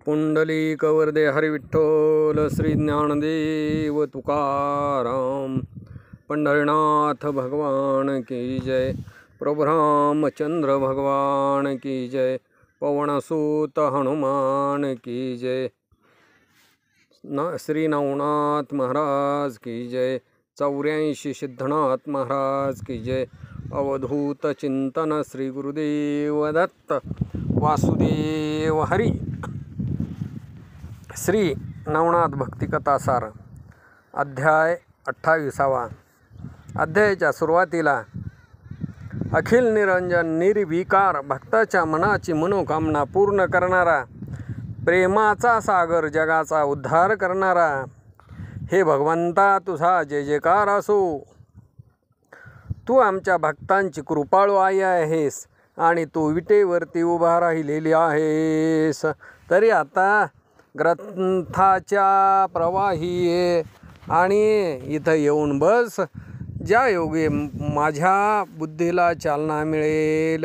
पुंडलिक वरदे हरी विठ्ठल श्री ज्ञानदेव तुकाराम। पंढरीनाथ भगवान की जय। प्रभु रामचंद्र भगवान की जय। पवनसुत हनुमान की जय। श्री नवनाथ महाराज की जय। 84 सिद्धनाथ महाराज की जय। अवधूत चिंतन श्री गुरुदेव दत्त वासुदेव हरी। श्री नवनाथ भक्तिकथासार अध्याय 28. अध्यायाच्या सुरुवातीला अखिल निरंजन निर्विकार भक्ताच्या मनाची मनोकामना पूर्ण करणारा, प्रेमाचा सागर जगाचा उद्धार करणारा, हे भगवंता तुझा जय जयकार असो। तू आमच्या भक्तांची कृपाळू आई आहेस आणि तू विटेवरती उभा राहिलेली आहेस। तरी आता ग्रंथाच्या प्रवाही ये आणि इथं येऊन बस, ज्या योगे माझ्या बुद्धीला चालना मिळेल।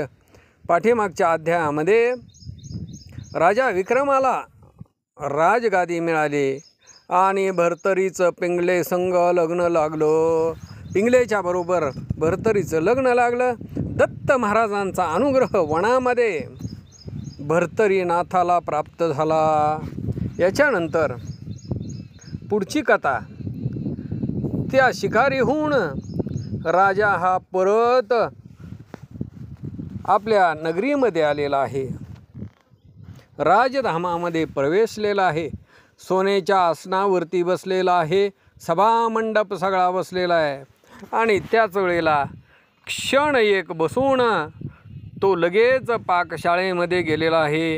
पाठीमागच्या अध्यायामध्ये राजा विक्रमाला राजगादी मिळाली आणि भर्तरीचं पिंगले संग लग्न लागलं। पिंगलेच्या बरोबर भर्तरीचं लग्न लागलं। दत्त महाराजांचा अनुग्रह वनामध्ये भर्तरीनाथाला प्राप्त झाला। याच्यानंतर पुढची कथा, त्या शिकारीहून राजा हा परत आपल्या नगरीमध्ये आलेला आहे, राजधामामध्ये प्रवेशलेला आहे, सोन्याच्या आसनावरती बसलेला आहे, सभामंडप सगळा बसलेला आहे आणि त्याच वेळेला क्षण एक बसून तो लगेच पाकशाळेमध्ये गेलेला आहे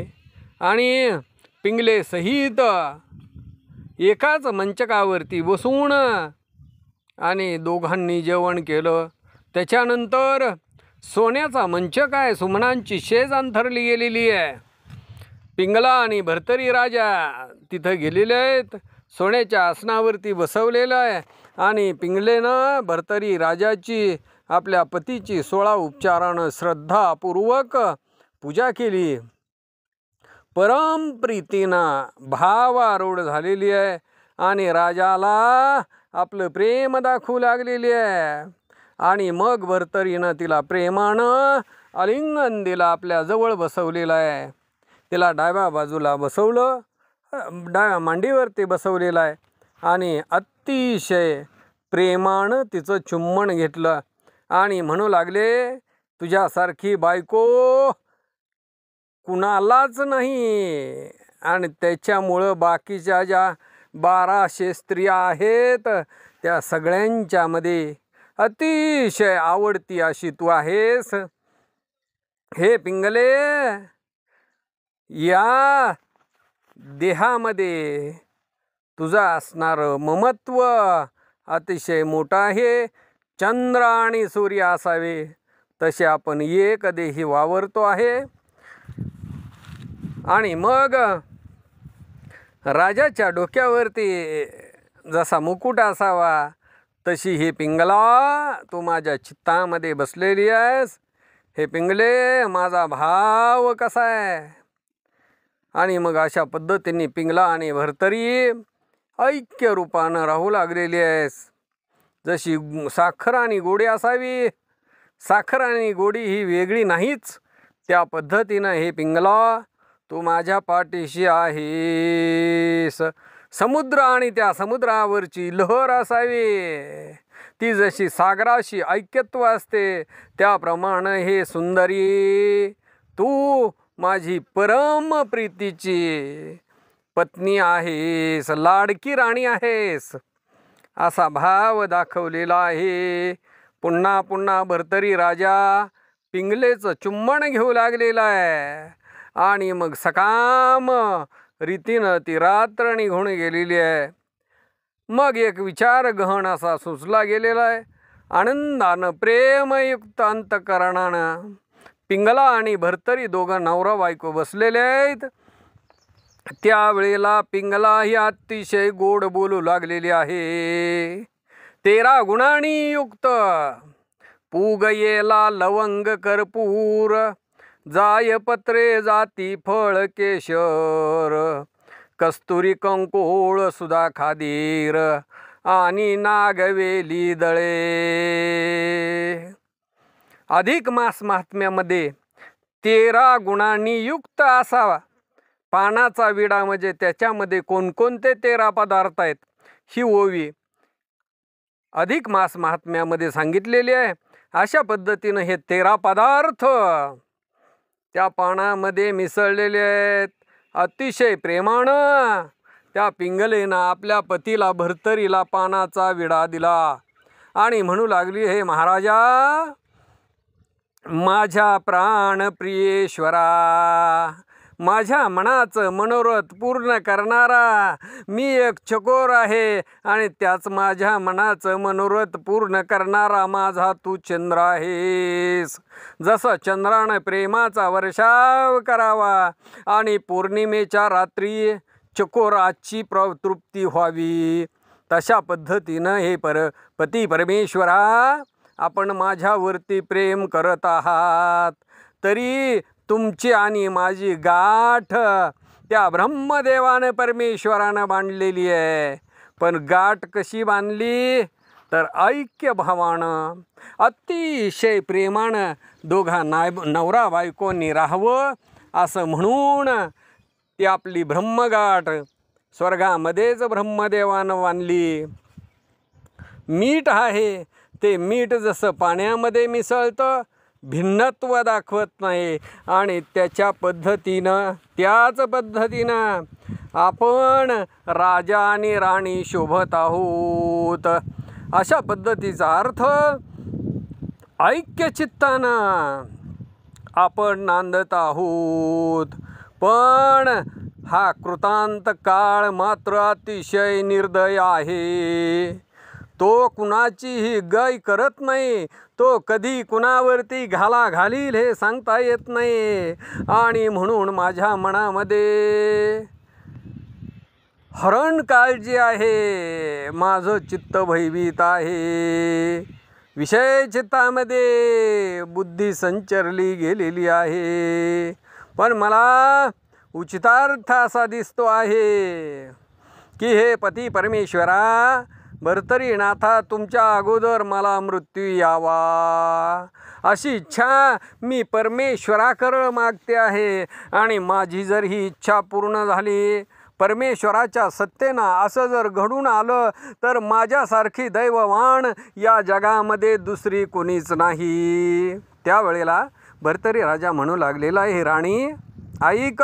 आणि पिंगले सहित एकाच मंचकावरती बसून आणि दोघांनी जेवण केलं। त्याच्यानंतर सोन्याचा मंचक आहे, सुमनांची शेज अंथरली गेलेली आहे। पिंगला आणि भर्तरी राजा तिथं गेलेले आहेत, सोन्याच्या आसनावरती बसवलेलं आहे आणि पिंगलेनं भर्तरी राजाची आपल्या पतीची 16 उपचारानं श्रद्धापूर्वक पूजा केली। परम प्रीतीनं भावारूढ झालेली आहे आणि राजाला आपलं प्रेम दाखवू लागलेली आहे। आणि मग भर्तरीनं तिला प्रेमानं आलिंगन दिलं, आपल्या जवळ बसवलेलं आहे। तिला डाव्या बाजूला बसवलं, डाव्या मांडीवरती बसवलेलं आहे आणि अतिशय प्रेमानं तिचं चुंबन घेतलं आणि म्हणू लागले, तुझ्यासारखी बायको कुणालाच नाही। आणि त्याच्यामुळं बाकीच्या ज्या 1200 स्त्रिया आहेत त्या सगळ्यांच्यामध्ये अतिशय आवडती अशी तू आहेस। हे पिंगले, या देहामध्ये तुझं असणारं ममत्व अतिशय मोठं आहे। चंद्र आणि सूर्य असावे तसे आपण एक देही वावरतो आहे। आणि मग राजाच्या डोक्यावरती जसा मुकुट असावा तशी हे पिंगला तू माझ्या चित्तामध्ये बसलेली आहेस। हे पिंगले, माझा भाव कसा आहे? आणि मग अशा पद्धतीने पिंगला आणि भर्तरी ऐक्य रूपानं राहू लागलेली आहेस। जशी साखर आणि गोडी असावी, साखर आणि गोडी ही वेगळी नाहीच, त्या पद्धतीनं हे पिंगला तू माझ्या पाठीशी आहेस। समुद्र आणि त्या समुद्रावरची लहर असावी, ती जशी सागराशी ऐक्यत्व असते त्याप्रमाणे हे सुंदरी तू माझी परम प्रीतीची पत्नी आहेस, लाडकी राणी आहेस, असा भाव दाखवलेला आहे। पुन्हा पुन्हा भर्तरी राजा पिंगलेचं चुंबन घेऊ लागलेला आहे आणि मग सकाम रीतीनं ती रात्र निघून गेलेली आहे। मग एक विचार गहन असा सुचला गेलेला आहे। आनंदानं प्रेमयुक्त अंतकरणानं पिंगला आणि भर्तरी दोघं नवरा बायको बसलेले आहेत। त्यावेळेला पिंगला ही अतिशय गोड बोलू लागलेली आहे। 13 गुणांनी युक्त पूगयेला लवंग कर्पूर, जायपत्रे जाती फळ केशर, कस्तुरी कंकोळ सुधा खादीर, आणि नागवेली दळे. अधिक मास महात्म्यामध्ये 13 गुणांनी युक्त असावा. पानाचा विडा म्हणजे त्याच्यामध्ये कोणकोणते 13 पदार्थ आहेत ही ओवी अधिक मास महात्म्यामध्ये सांगितलेली आहे. अशा पद्धतीनं हे 13 पदार्थ त्या पानामध्ये मिसळलेले आहेत. अतिशय प्रेमानं त्या पिंगलेनं आपल्या पतीला भर्तरीला पानाचा विडा दिला आणि म्हणू लागली, हे महाराजा, माझ्या प्राणप्रियेश्वरा, माझ्या मनाचं मनोरथ पूर्ण करणारा मी एक चकोर आहे आणि त्याच माझ्या मनाचं मनोरथ पूर्ण करणारा माझा तू चंद्र आहेस. जसं चंद्रानं प्रेमाचा वर्षाव करावा आणि पौर्णिमेच्या रात्री चकोराची तृप्ती व्हावी, तशा पद्धतीनं हे पती परमेश्वरा, आपण माझ्यावरती प्रेम करत आहात. तरी तुमची आणि माझी गाठ त्या ब्रह्मदेवानं परमेश्वरानं बांधलेली आहे. पण गाठ कशी बांधली तर ऐक्य भावानं अतिशय प्रेमानं दोघा नवरा बायकोनी राहावं असं म्हणून ती आपली ब्रह्मगाठ स्वर्गामध्येच ब्रह्मदेवानं बांधली. मीठ आहे ते मीठ जसं पाण्यामध्ये मिसळतं, भिन्नत्व दाखवत नाही, आणि त्याच पद्धतीनं आपण राजा आणि राणी शोभत आहोत. अशा पद्धतीचा अर्थ ऐक्यचित्तानं आपण नांदत आहोत. पण हा कृतांत काळ मात्र अतिशय निर्दय आहे. तो कुणाचीही गय करत नाही. तो कधी कुणावरती घाला घालील हे सांगता येत नाही. आणि म्हणून माझ्या मनामध्ये हरण काळजी आहे. माझं चित्त भयभीत आहे. विषय चित्तामध्ये बुद्धी संचरली गेलेली आहे. पण मला उचितार्थ असा दिसतो आहे की हे पती परमेश्वरा, भर्तरीनाथा, तुमच्या अगोदर मला मृत्यू यावा अशी इच्छा मी परमेश्वराकडे मागते आहे. आणि माझी जर ही इच्छा पूर्ण झाली, परमेश्वराच्या सत्तेनं असं जर घडून आलं, तर माझ्यासारखी दैववान या जगामध्ये दुसरी कोणीच नाही. त्यावेळेला भर्तरी राजा म्हणू लागलेला, हे राणी ऐक,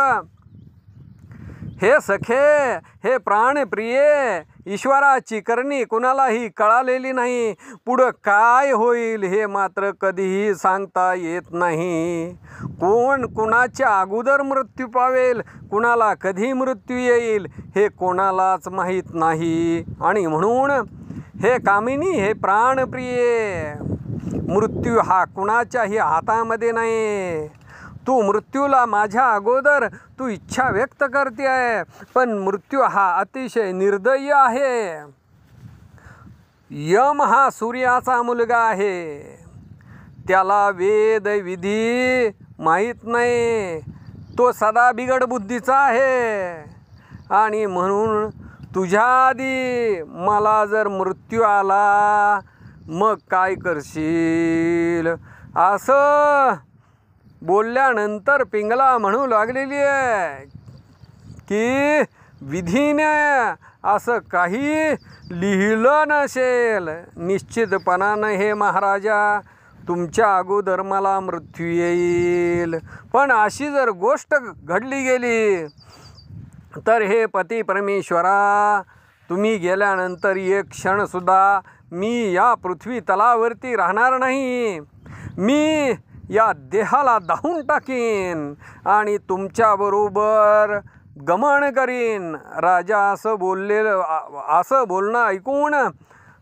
हे सखे, हे प्राणप्रिये, ईश्वराची करणी कुणालाही कळालेली नाही. पुढं काय होईल हे मात्र कधीही सांगता येत नाही. कोण कुणाच्या अगोदर मृत्यू पावेल, कुणाला कधी मृत्यू येईल हे कोणालाच माहीत नाही. आणि म्हणून हे कामिनी, हे प्राणप्रिये, मृत्यू हा कुणाच्याही हातामध्ये नाही. तू मृत्यूला माझ्या अगोदर तू इच्छा व्यक्त करते आहे, पण मृत्यू हा अतिशय निर्दयी आहे. यम हा सूर्याचा मुलगा आहे. त्याला वेद विधी माहीत नाही. तो सदा बिघड बुद्धीचा आहे. आणि म्हणून तुझ्या आधी मला जर मृत्यू आला मग काय करशील असं बोलल्यानंतर पिंगला म्हणू लागलेली आहे की विधीने असं काही लिहिलं नसेल. निश्चितपणानं हे महाराजा, तुमच्या अगोदर मला मृत्यू येईल. पण अशी जर गोष्ट घडली गेली तर हे पती परमेश्वरा, तुम्ही गेल्यानंतर एक क्षणसुद्धा मी या पृथ्वी तलावरती राहणार नाही. मी या देहाला दाहून टाकीन आणि तुमच्याबरोबर गमन करीन. राजा असं बोलणं ऐकून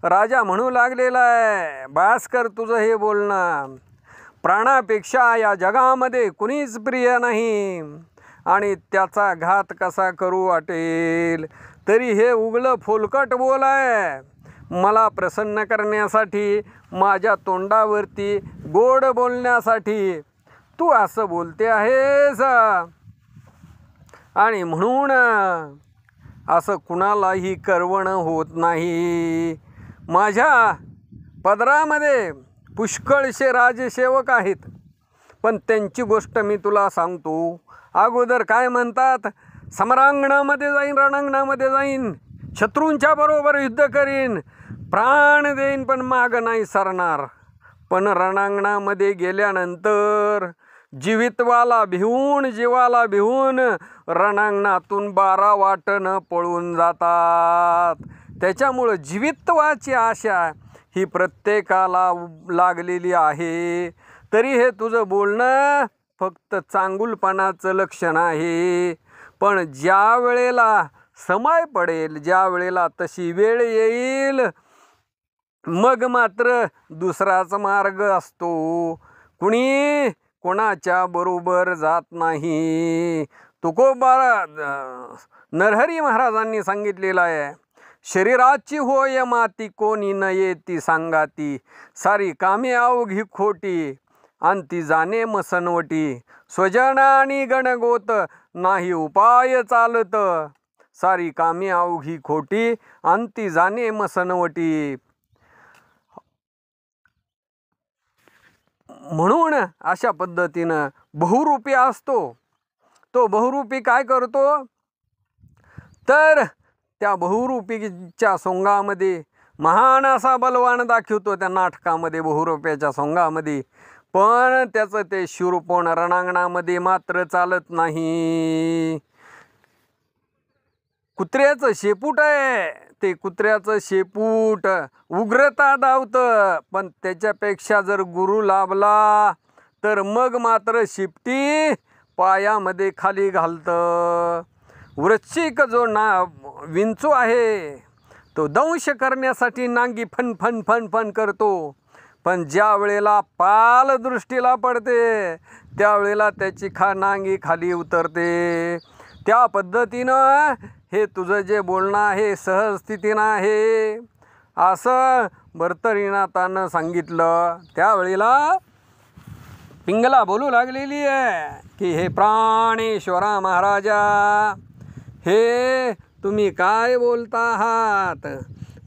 राजा म्हणू लागलेला आहे, बास कर तुझं हे बोलणं. प्राणापेक्षा या जगामध्ये कुणीच प्रिय नाही आणि त्याचा घात कसा करू वाटेल. तरी हे उगलं फोलकट बोल आहे. मला प्रसन्न करण्यासाठी, माझ्या तोंडावरती गोड बोलण्यासाठी तू असं बोलते आहेस. आणि म्हणून असं कुणालाही करवणं होत नाही. माझ्या पदरामध्ये पुष्कळशे राजसेवक आहेत, पण त्यांची गोष्ट मी तुला सांगतो. अगोदर काय म्हणतात, समरांगणामध्ये जाईन, रणांगणामध्ये जाईन, शत्रूंच्या बरोबर युद्ध करीन, प्राण देईन, पण माग नाही सरणार. पण रणांगणामध्ये गेल्यानंतर जीवितवाला जीवाला भिवून रणांगणातून 12 वाटणं पळून जातात. त्याच्यामुळं जीवित्वाची आशा ही प्रत्येकाला लागलेली आहे. तरी हे तुझं बोलणं फक्त चांगुलपणाचं लक्षण आहे. पण ज्या वेळेला समय पडेल, ज्या वेळेला तशी वेळ येईल, मग मात्र दुसराच मार्ग असतो. कुणी कोणाच्या बरोबर जात नाही. तुकोबा नरहरी महाराजांनी सांगितलेलं आहे, शरीराची होय माती, कोणी न येती सांगाती, सारी कामे अवघी खोटी, अंती जाणे मसनवटी, स्वजन आणि गणगोत नाही उपाय चालत, सारी कामे अवघी खोटी, अंती जाणे मसनवटी. म्हणून अशा पद्धतीनं बहुरूपी असतो. तो बहुरूपी काय करतो, तर त्या बहुरूपीच्या सोंगामध्ये महान असा बलवान दाखवतो त्या नाटकामध्ये, बहुरूप्याच्या सोंगामध्ये. पण त्याचं ते शूरपण रणांगणामध्ये मात्र चालत नाही. कुत्र्याचं शेपूट आहे, ते कुत्र्याचं शेपूट उग्रता दावतं, पण त्याच्यापेक्षा जर गुरु लाभला तर मग मात्र शिपटी पायामध्ये खाली घालतं. वृश्चिक जो विंचू आहे, तो दंश करण्यासाठी नांगी फन फन फन फन करतो, पण ज्या वेळेला पाल दृष्टीला पडते त्यावेळेला त्याची नांगी खाली उतरते. त्या पद्धतीनं हे तुझं जे बोलणं आहे सहज स्थितीनं आहे, असं भर्तरीनाथानं सांगितलं. त्यावेळेला पिंगला बोलू लागलेली आहे की हे प्राणेश्वरा महाराजा, हे तुम्ही काय बोलता आहात?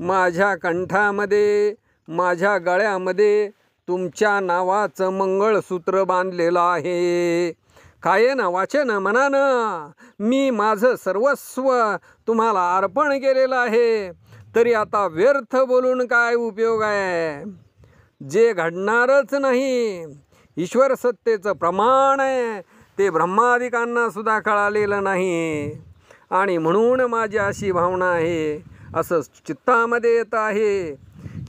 माझ्या कंठामध्ये, माझ्या गळ्यामध्ये तुमच्या नावाचं मंगळसूत्र बांधलेलं आहे. कायेन वाचेन मनानं मी माझं सर्वस्व तुम्हाला अर्पण केलेलं आहे. तरी आता व्यर्थ बोलून काय उपयोग आहे? जे घडणारच नाही, ईश्वर सत्तेचं प्रमाण आहे, ते ब्रह्मादिकांना सुद्धा कळालेलं नाही. आणि म्हणून माझी अशी भावना आहे, असं चित्तामध्ये येत आहे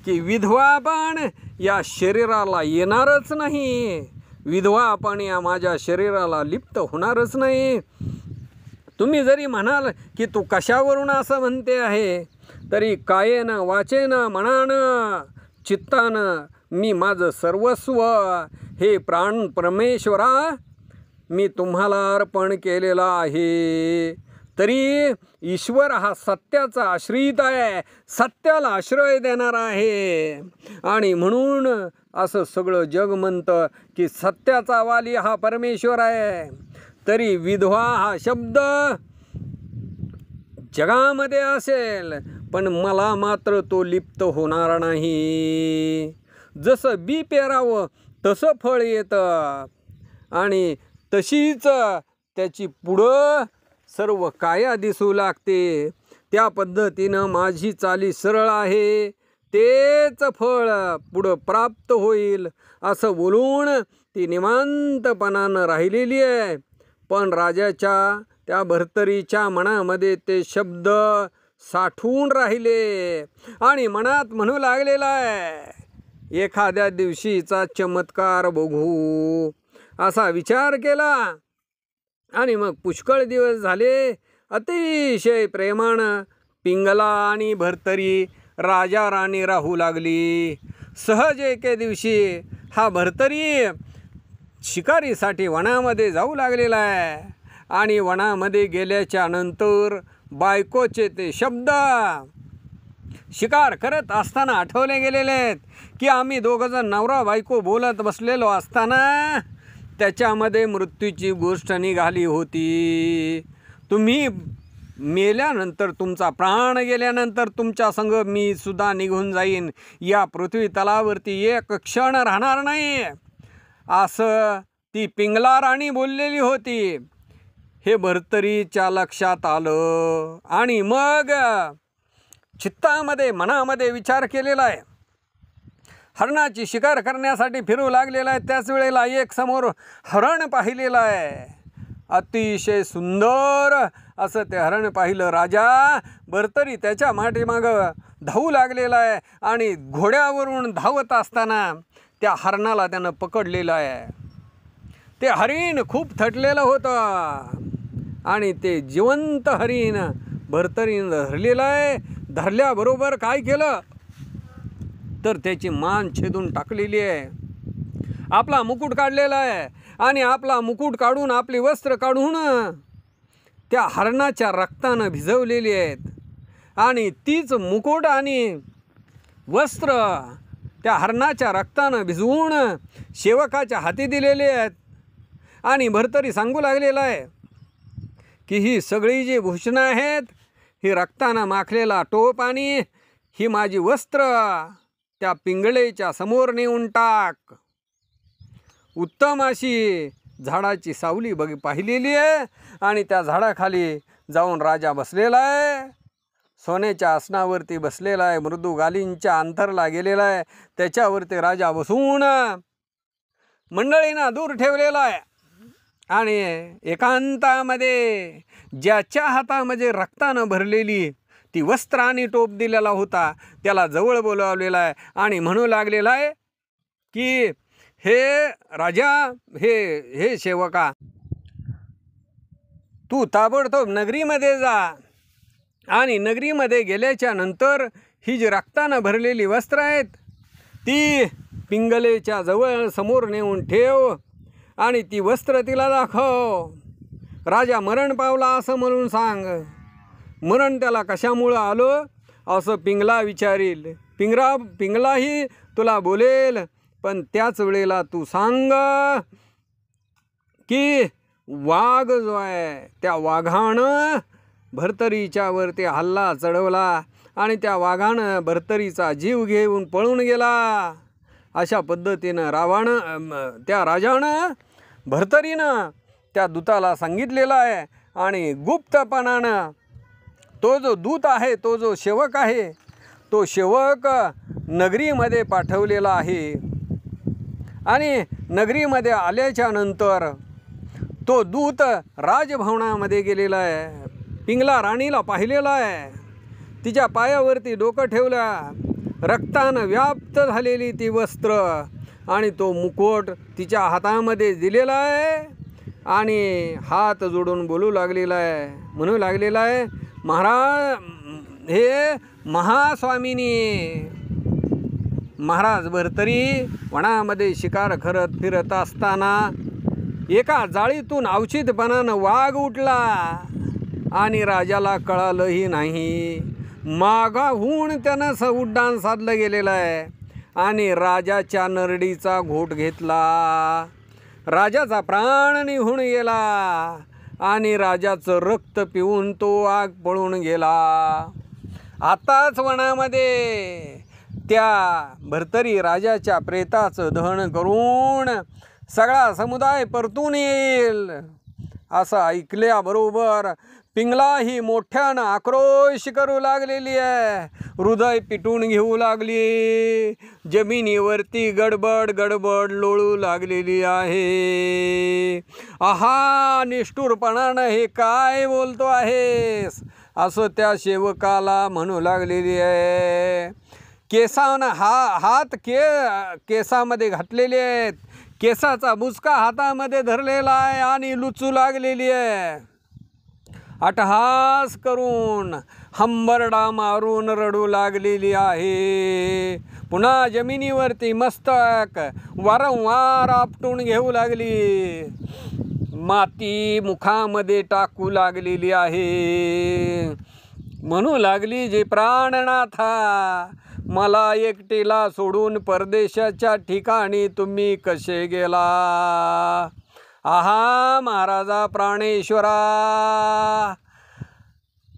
की विधवा पण या शरीराला येणारच नाही, विधवा पण या माझ्या शरीराला लिप्त होणारच नाही. तुम्ही जरी म्हणाल की तू कशावरून असं म्हणते आहे, तरी कायेनं वाचेनं मनानं चित्तानं मी माझं सर्वस्व हे प्राण परमेश्वरा मी तुम्हाला अर्पण केलेलं आहे. तरी ईश्वर हा सत्याचा आश्रित आहे, सत्याला आश्रय देणार आहे. आणि म्हणून असं सगळं जग म्हणतं की सत्याचा वाली हा परमेश्वर आहे. तरी विधवा हा शब्द जगामध्ये असेल, पण मला मात्र तो लिप्त होणार नाही. जसं बी पेरावं तसं फळ येतं, आणि तशीच त्याची पुढं सर्व काया दिसू लागते. त्या पद्धतीनं माझी चाली सरळ आहे, तेच फळ पुढं प्राप्त होईल असं बोलून ती निवांतपणानं राहिलेली आहे. पण राजाच्या त्या भर्तरीच्या मनामध्ये ते शब्द साठवून राहिले आणि मनात म्हणू लागलेला आहे, एखाद्या दिवशीचा चमत्कार बघू असा विचार केला. आणि मग पुष्कळ दिवस झाले, अतिशय प्रेमानं पिंगला आणि भर्तरी राजा राणी राहू लागली. सहज एके दिवशी हा भर्तरी शिकारीसाठी वनामध्ये जाऊ लागलेला आहे. आणि वनामध्ये गेल्याच्या नंतर बायकोचे ते शब्द शिकार करत असताना आठवले गेलेले आहेत की आम्ही दोघंजण नवरा बायको बोलत बसलेलो असताना त्याच्यामध्ये मृत्यूची गोष्ट निघाली होती. तुम्ही मेल्यानंतर, तुमचा प्राण गेल्यानंतर तुमच्या संग मी सुद्धा निघून जाईन, या पृथ्वी तलावरती एक क्षण राहणार नाही, असं ती पिंगला राणी बोललेली होती. हे भर्तरीच्या लक्षात आलं आणि मग चित्तामध्ये, मनामध्ये विचार केलेला आहे. हरणाची शिकार करण्यासाठी फिरू लागलेला आहे. त्याच वेळेला एक समोर हरण पाहिलेलं आहे. अतिशय सुंदर असं ते हरण पाहिलं. राजा भर्तरी त्याच्या मागं धावू लागलेला आहे आणि घोड्यावरून धावत असताना त्या हरणाला त्यानं पकडलेलं आहे. ते हरिण खूप थटलेलं होतं आणि ते जिवंत हरिण भर्तरीनं धरलेलं आहे. धरल्याबरोबर काय केलं तर त्याची मान छेदून टाकलेली आहे. आपला मुकुट काढलेला आहे आणि आपला मुकुट काढून, आपली वस्त्र काढून त्या हरणाच्या रक्तानं भिजवलेली आहेत आणि तीच मुकुट आणि वस्त्र त्या हरणाच्या रक्तानं भिजवून सेवकाच्या हाती दिलेले आहेत. आणि भर्तरी सांगू लागलेला आहे की ही सगळी जी भूषणं आहेत, ही रक्तानं माखलेला टोप आणि ही माझी वस्त्र त्या पिंगळेच्या समोर नेऊन टाक. उत्तम अशी झाडाची सावली पाहिलेली आहे आणि त्या झाडाखाली जाऊन राजा बसलेला आहे. सोन्याच्या आसनावरती बसलेला आहे. मृदू गालींच्या अंतरला गेलेला आहे. त्याच्यावरती राजा बसून मंडळींना दूर ठेवलेला आहे आणि एकांतामध्ये ज्याच्या हातामध्ये रक्तानं भरलेली ती वस्त्र आणि टोप दिलेला होता त्याला जवळ बोलावलेला आहे आणि म्हणू लागलेला आहे की हे राजा, हे सेवका, तू ताबडतोब नगरीमध्ये जा आणि नगरीमध्ये गेल्याच्या नंतर ही जी रक्तानं भरलेली वस्त्र आहेत ती पिंगलेच्या जवळ समोर नेऊन ठेव आणि ती वस्त्र तिला दाखव. राजा मरण पावला असं म्हणून सांग. मरण त्याला कशामुळं आलं असं पिंगला विचारील. पिंगलाही तुला बोलेल, पण त्याच वेळेला तू सांग की वाघ जो आहे त्या वाघानं भर्तरीच्या वरती हल्ला चढवला आणि त्या वाघानं भर्तरीचा जीव घेऊन पळून गेला. अशा पद्धतीनं त्या राजानं भर्तरीनं त्या दूताला सांगितलेलं आहे आणि गुप्तपणानं तो जो दूत आहे, तो जो सेवक आहे, तो सेवक नगरीमध्ये पाठवलेला आहे. आणि नगरीमध्ये आल्याच्या नंतर तो दूत राजभवनामध्ये गेलेला आहे. पिंगला राणीला पाहिलेला आहे. तिच्या पायावरती डोकं ठेवलं. रक्तानं व्याप्त झालेली ती वस्त्र आणि तो मुकुट तिच्या हातामध्ये दिलेला आहे आणि हात जोडून बोलू लागलेला आहे, म्हणू लागलेला आहे, महाराज, हे महास्वामिनी. महाराज भर्तरी वनामध्ये शिकार करत फिरत असताना एका जाळीतून अवचितपणानं वाघ उठला आणि राजाला कळालंही नाही. मागाहून त्यानं उड्डाण साधलं गेलेलं आहे आणि राजाच्या नरडीचा घोट घेतला. राजाचा प्राण निघून गेला आणि राजाचं रक्त पिऊन तो वाघ पळून गेला. आताच वनामध्ये त्या भर्तरी राजाच्या प्रेताचं दहन करून सगळा समुदाय परतून येईल असं ऐकल्याबरोबर पिंगला ही मोठ्यानं आक्रोश करू लागलेली आहे. हृदय पिटून घेऊ लागली. जमिनीवरती गडबड गडबड लोळू लागलेली आहे. आहा, निष्ठुरपणानं हे काय बोलतो आहेस असं त्या सेवकाला म्हणू लागलेली आहे. केसानं हात केसामध्ये घातलेले आहेत. केसाचा बुचका हातामध्ये धरलेला आहे आणि लुचू लागलेली आहे. अट्टहास करून हंबरडा मारून रडू लागलेली आहे. पुन्हा जमिनीवरती मस्तक वारंवार आपटून घेऊ लागली. माती मुखामध्ये टाकू लागलेली आहे. म्हणू लागली, जे प्राणनाथा, मला एकटीला सोडून परदेशाच्या ठिकाणी तुम्ही कसे गेला. आहा महाराजा प्राणेश्वरा,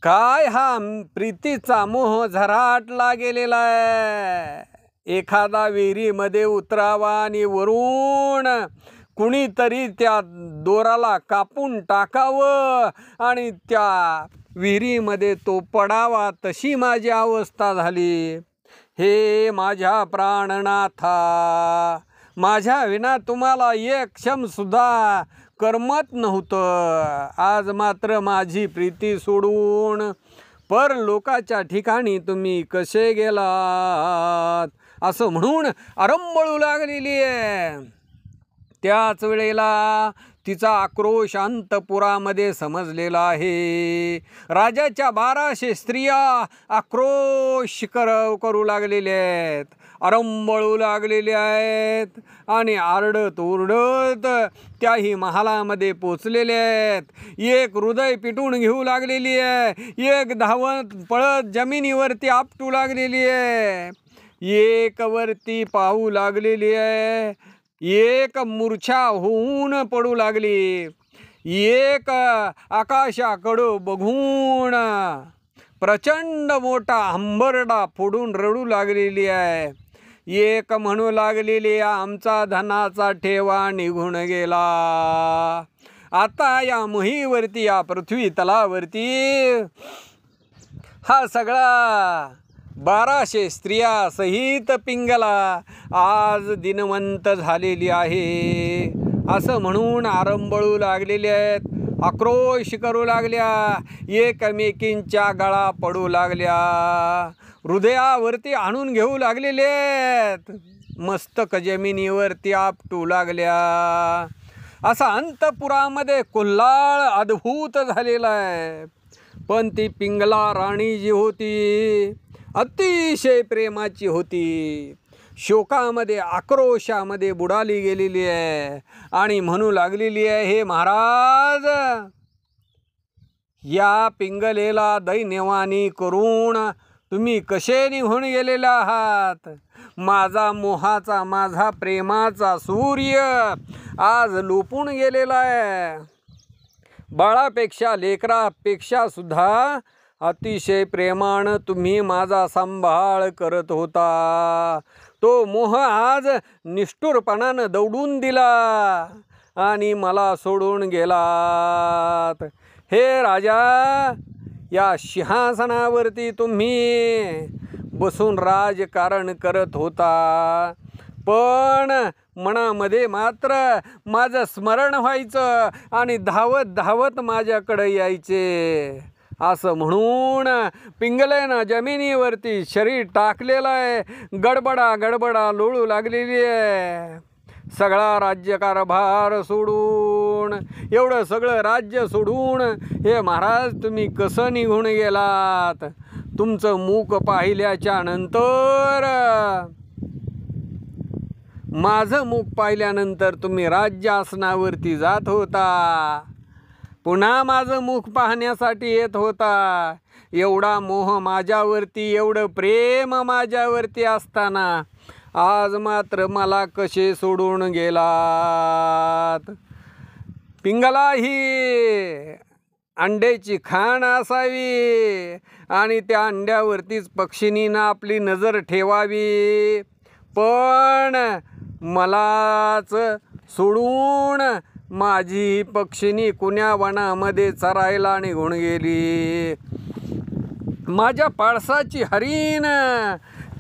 काय हा प्रीतीचा मोह झराटला गेलेला आहे. एखादा विहिरीमध्ये उतरावा आणि वरून कुणीतरी त्या दोराला कापून टाकावं आणि त्या विहिरीमध्ये तो पडावा, तशी माझी अवस्था झाली. हे माझ्या प्राणनाथा, माझ्या विना तुम्हाला एक क्षणसुद्धा करमत नव्हतं. आज मात्र माझी प्रीती सोडून परलोकाच्या ठिकाणी तुम्ही कसे गेलात, असं म्हणून आरंभळू लागलेली आहे. त्याच वेळेला तिचा आक्रोश अंतपुरामध्ये समजलेला आहे. राजाच्या 1200 स्त्रिया आक्रोश करू लागलेल्या आहेत, आरंभळू लागलेल्या आहेत आणि आरडत ओरडत त्याही महालामध्ये पोचलेल्या आहेत. एक हृदय पिटून घेऊ लागलेली आहे, एक धावत पळत जमिनीवरती आपटू लागलेली आहे, एक वरती पाहू लागलेली आहे, एक मूर्छा होऊन पडू लागली, एक आकाशाकडं बघून प्रचंड मोठा हंबरडा फोडून रडू लागलेली आहे, एक म्हणू लागलेली आमचा धनाचा ठेवा निघून गेला. आता या मोहीवरती, या पृथ्वी तलावरती हा सगळा 1200 स्त्रिया सहित पिंगला आज दिनवंत झालेली आहे, असं म्हणून आरंभळू लागलेले आहेत, आक्रोश करू लागल्या, एकमेकींच्या गळा पडू लागल्या, हृदयावरती आणून घेऊ लागलेले आहेत, मस्तक जमिनीवरती आपटू लागल्या. असा अंतपुरामध्ये कोल्हाळ अद्भुत झालेला आहे. पण ती पिंगला राणी जी होती अतिशय प्रेमाची होती, शोकामध्ये आक्रोशामध्ये बुडाली गेलेली आहे आणि म्हणू लागलेली आहे, हे महाराज, या पिंगलेला दैन्यवाणी करून तुम्ही कसे निघून गेलेला आहात. माझा मोहाचा, माझा प्रेमाचा सूर्य आज लोपून गेलेला आहे. बाळापेक्षा, लेकरापेक्षा सुद्धा अतिशय प्रेमानं तुम्ही माझा सांभाळ करत होता. तो मोह आज निष्ठुरपणानं दौडून दिला आणि मला सोडून गेलात. हे राजा, या सिंहासनावरती तुम्ही बसून राजकारण करत होता, पण मनामध्ये मात्र माझं स्मरण व्हायचं आणि धावत धावत माझ्याकडे यायचे. असं म्हणून पिंगलेनं जमिनीवरती शरीर टाकलेलं आहे, गडबडा गडबडा लोळू लागलेली आहे. सगळा राज्यकारभार सोडून, एवढं सगळं राज्य सोडून हे महाराज तुम्ही कसं निघून गेलात. तुमचं मुख पाहिल्याच्या नंतर, माझं मुख पाहिल्यानंतर तुम्ही राज्यासनावरती जात होता, पुन्हा माझं मुख पाहण्यासाठी येत होता. एवढा मोह माझ्यावरती, एवढं प्रेम माझ्यावरती असताना आज मात्र मला कसे सोडून गेलात. पिंगला ही अंड्याची खाण असावी आणि त्या अंड्यावरतीच पक्षिणीनं आपली नजर ठेवावी, पण मलाच सोडून माझी पक्षिणी कुण्या वनामध्ये चरायला निघून गेली. माझ्या पाडसाची हरीण,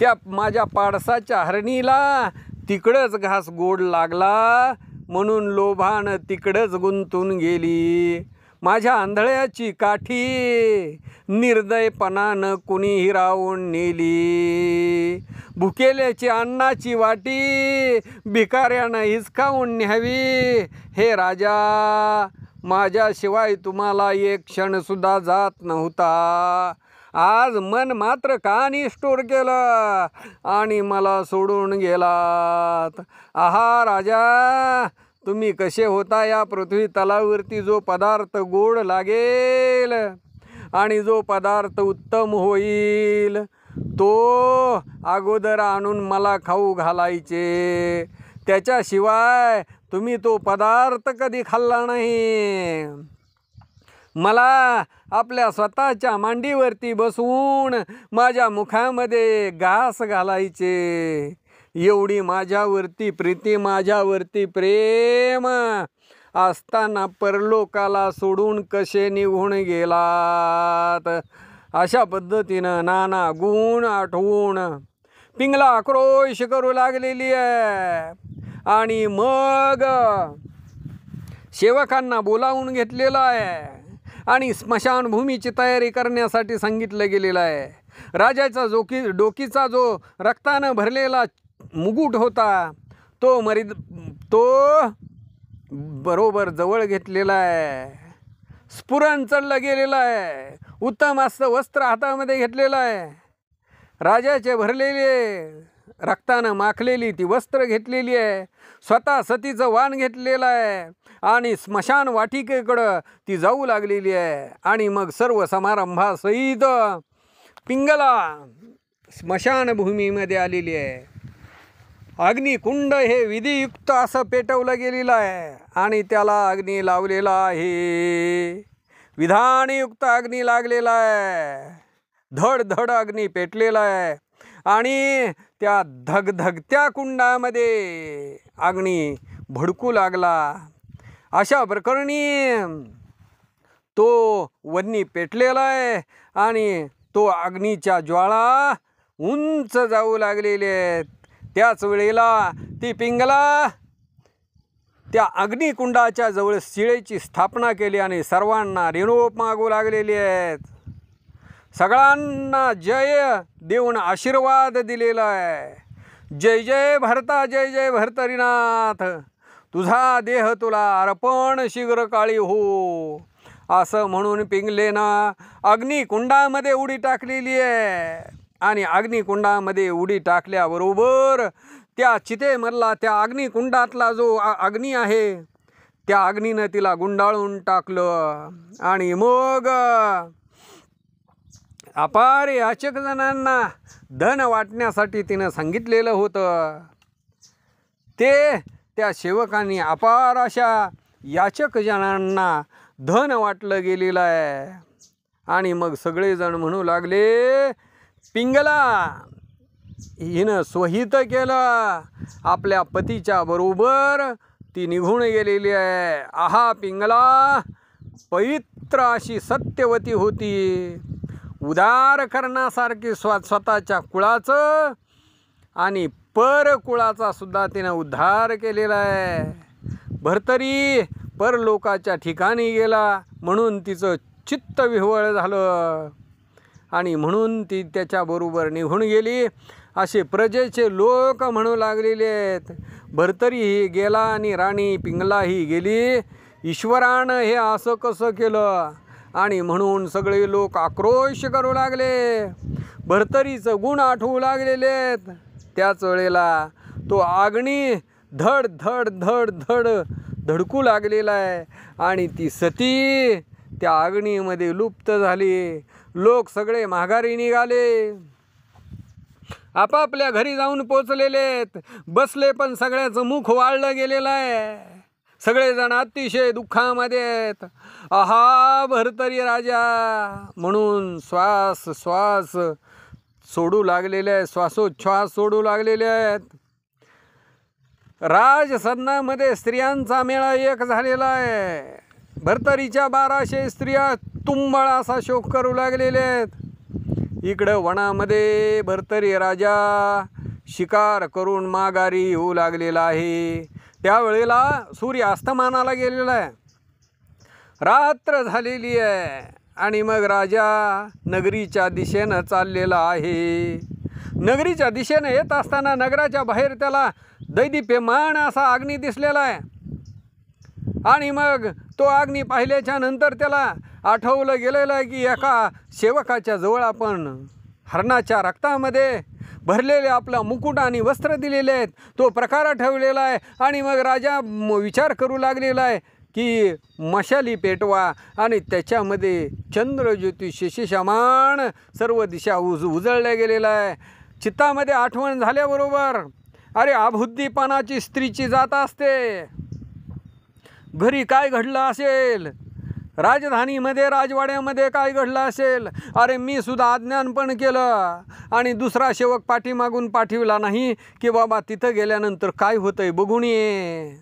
त्या माझ्या पाडसाच्या हरणीला तिकडंच घास गोड लागला म्हणून लोभानं तिकडंच गुंतून गेली. माझ्या आंधळ्याची काठी निर्दयपणानं कुणी हिरावून नेली. भुकेल्याची अन्नाची वाटी भिकाऱ्यानं हिसकावून न्यावी. हे राजा, माझ्याशिवाय तुम्हाला एक क्षणसुद्धा जात नव्हता. आज मन मात्र का निष्ठुर केलं आणि मला सोडून गेलात. आहा राजा, तुम्ही कसे होता या पृथ्वी तलावरती. जो पदार्थ गोड लागेल आणि जो पदार्थ उत्तम होईल तो अगोदर आणून मला खाऊ घालायचे. त्याच्याशिवाय तुम्ही तो पदार्थ कधी खाल्ला नाही. मला आपल्या स्वतःच्या मांडीवरती बसवून माझ्या मुखामध्ये घास घालायचे. एवढी माझ्यावरती प्रीती, माझ्यावरती प्रेम असताना परलोकाला सोडून कसे निघून गेलात. अशा पद्धतीनं नाना गुण आठवून पिंगला आक्रोश करू लागलेली आहे. आणि मग सेवकांना बोलावून घेतलेलं आहे आणि स्मशानभूमीची तयारी करण्यासाठी सांगितलं गेलेलं आहे. राजाचा डोकीचा जो रक्तानं भरलेला मुकुट होता तो बरोबर जवळ घेतलेला आहे. स्फुरण चढलं गेलेलं आहे. उत्तम असं वस्त्र हातामध्ये घेतलेलं आहे. राजाचे भरलेले रक्तानं माखलेली ती वस्त्र घेतलेली आहे. स्वतः सतीचं वाण घेतलेलं आहे आणि स्मशान वाटिकेकडं ती जाऊ लागलेली आहे. आणि मग सर्व समारंभासहित पिंगला स्मशानभूमीमध्ये आलेली आहे. अग्निकुंड हे विधियुक्त असं पेटवलं गेलेलं आहे आणि त्याला अग्नी लावलेला आहे. विधानयुक्त अग्नी लागलेला आहे. धड धड अग्नी पेटलेला आहे आणि त्या धगधगत्या कुंडामध्ये अग्नी भडकू लागला. अशा प्रकरणी तो वन्नी पेटलेला आहे आणि तो अग्नीच्या ज्वाळा उंच जाऊ लागलेले आहेत. त्याच वेळेला ती पिंगला त्या अग्निकुंडाच्या जवळ शिळेची स्थापना केली आणि सर्वांना निरोप मागू लागलेली आहेत. सगळ्यांना जय देऊन आशीर्वाद दिलेला आहे. जय जय भरता, जय जय भर्तरीनाथ, तुझा देह तुला अर्पण शीघ्र काळी हो, असं म्हणून पिंगलेनं अग्निकुंडामध्ये उडी टाकलेली आहे. आणि अग्निकुंडामध्ये उडी टाकल्याबरोबर त्या चितेमधला त्या अग्निकुंडातला जो अग्नी आहे त्या अग्नीनं तिला गुंडाळून टाकलं. आणि मग अपार याचक जणांना धन वाटण्यासाठी तिनं सांगितलेलं होतं ते त्या सेवकांनी अपार अशा याचक जणांना धन वाटलं गेलेलं आहे. आणि मग सगळेजण म्हणू लागले, पिंगला हिनं स्वहित केलं, आपल्या पतीच्या बरोबर ती निघून गेलेली आहे. आहा, पिंगला पवित्र अशी सत्यवती होती, उदार करण्यासारखी स्वतःच्या कुळाचं आणि परकुळाचा सुद्धा तिनं उद्धार केलेला आहे. भर्तरी परलोकाच्या ठिकाणी गेला म्हणून तिचं चित्त विव्हळ झालं आणि म्हणून ती त्याच्याबरोबर निघून गेली असे प्रजेचे लोक म्हणू लागलेले आहेत. भर्तरी ही गेला आणि राणी पिंगला ही गेली, ईश्वरानं हे असं कसं केलं. आणि म्हणून सगळे लोक आक्रोश करू लागले, भर्तरीचं गुण आठवू लागलेले आहेत. त्याच वेळेला तो अग्नी धड धड धड धड धडकू लागलेला आहे आणि ती सती त्या अग्नीमध्ये लुप्त झाली. लोक सगळे माघारी निघाले, आपापल्या घरी जाऊन पोचलेले आहेत. बसले पण सगळ्याचं मुख वाळलं गेलेलं आहे. सगळेजण अतिशय दुःखामध्ये आहेत. आहा, भर्तरी राजा म्हणून श्वास श्वास सोडू लागलेले आहेत, श्वासोच्छ्वास सोडू लागलेले आहेत. राजसदनामध्ये स्त्रियांचा मेळा एक झालेला आहे. भर्तरीच्या 1200 स्त्रिया तुंबळ असा शोक करू लागलेले आहेत. इकडं वनामध्ये भर्तरी राजा शिकार करून माघारी येऊ लागलेला आहे. त्यावेळेला सूर्य अस्तमानाला गेलेला आहे, रात्र झालेली आहे आणि मग राजा नगरीच्या दिशेनं चाललेला आहे. नगरीच्या दिशेनं येत असताना नगराच्या बाहेर त्याला दैदिप्यमान असा अग्नी दिसलेला आहे. आणि मग तो अग्नी पाहिल्याच्या नंतर त्याला आठवलं गेलेलं आहे की एका सेवकाच्या जवळ आपण हरणाच्या रक्तामध्ये भरलेले आपला मुकुट आणि वस्त्र दिलेले आहेत, तो प्रकार ठेवलेला आहे. आणि मग राजा विचार करू लागलेला आहे की मशाली पेटवा आणि त्याच्यामध्ये चंद्रज्योती शिशिषमान सर्व दिशा उजळल्या गेलेला आहे. चित्तामध्ये आठवण झाल्याबरोबर अरे अबुद्धीपणाची स्त्रीची जात असते. घरी काय घडलं असेल, राजधानीमध्ये राजवाड्यामध्ये काय घडलं असेल. अरे मी सुद्धा अज्ञानपण केलं आणि दुसरा सेवक पाठीमागून पाठविला नाही की बाबा तिथं गेल्यानंतर काय होतंय बघून ये.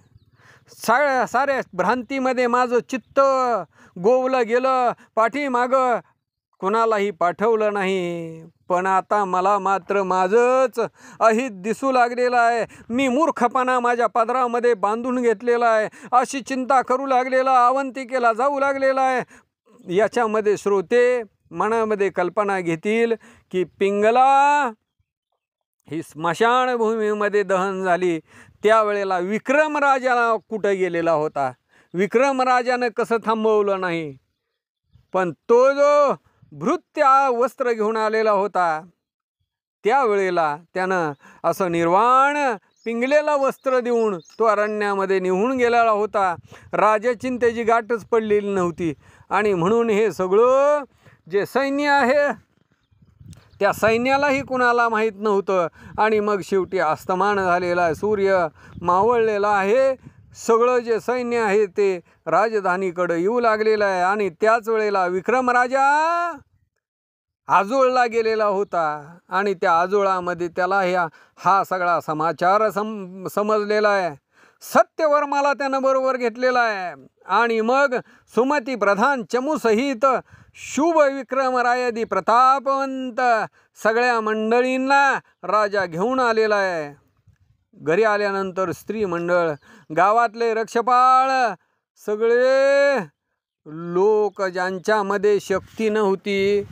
साऱ्या भ्रांतीमध्ये माझं चित्त गोवलं गेलं, पाठीमागं कोणालाही पाठवलं नाही. पण आता मला मात्र माझंच अहित दिसू लागलेलं आहे. मी मूर्खपणा माझ्या पदरामध्ये बांधून घेतलेला आहे, अशी चिंता करू लागलेला, अवंतिकेला जाऊ लागलेला आहे. याच्यामध्ये श्रोते मनामध्ये कल्पना घेतील की पिंगला ही स्मशानभूमीमध्ये दहन झाली, त्यावेळेला विक्रमराजाला कुठं गेलेला होता, विक्रमराजानं कसं थांबवलं नाही. पण तो जो भृत्य वस्त्र घेऊन आलेला होता, त्यावेळेला त्यानं असं निर्वाण पिंगलेला वस्त्र देऊन तो अरण्यामध्ये निघून गेलेला होता. राजाची त्याची गाठच पडलेली नव्हती. आणि म्हणून हे सगळं जे सैन्य आहे त्या सैन्यालाही कुणाला माहीत नव्हतं. आणि मग शेवटी अस्तमान झालेला आहे, सूर्य मावळलेला आहे, सगळं जे सैन्य आहे ते राजधानीकडे येऊ लागलेलं आहे. आणि त्याच वेळेला विक्रमराजा आजोळला गेलेला होता आणि त्या आजोळामध्ये त्याला हा सगळा समाचार समजलेला आहे. सत्यवर्माला त्यानं बरोबर घेतलेला आहे. आणि मग सुमती प्रधान चमूसहित शुभ विक्रमरायादी प्रतापवंत सगळ्या मंडळींना राजा घेऊन आलेला आहे. घरी आल्यानंतर स्त्री मंडळ, गावातले रक्षपाळ, सगळे लोक ज्यांच्यामध्ये शक्ती नव्हती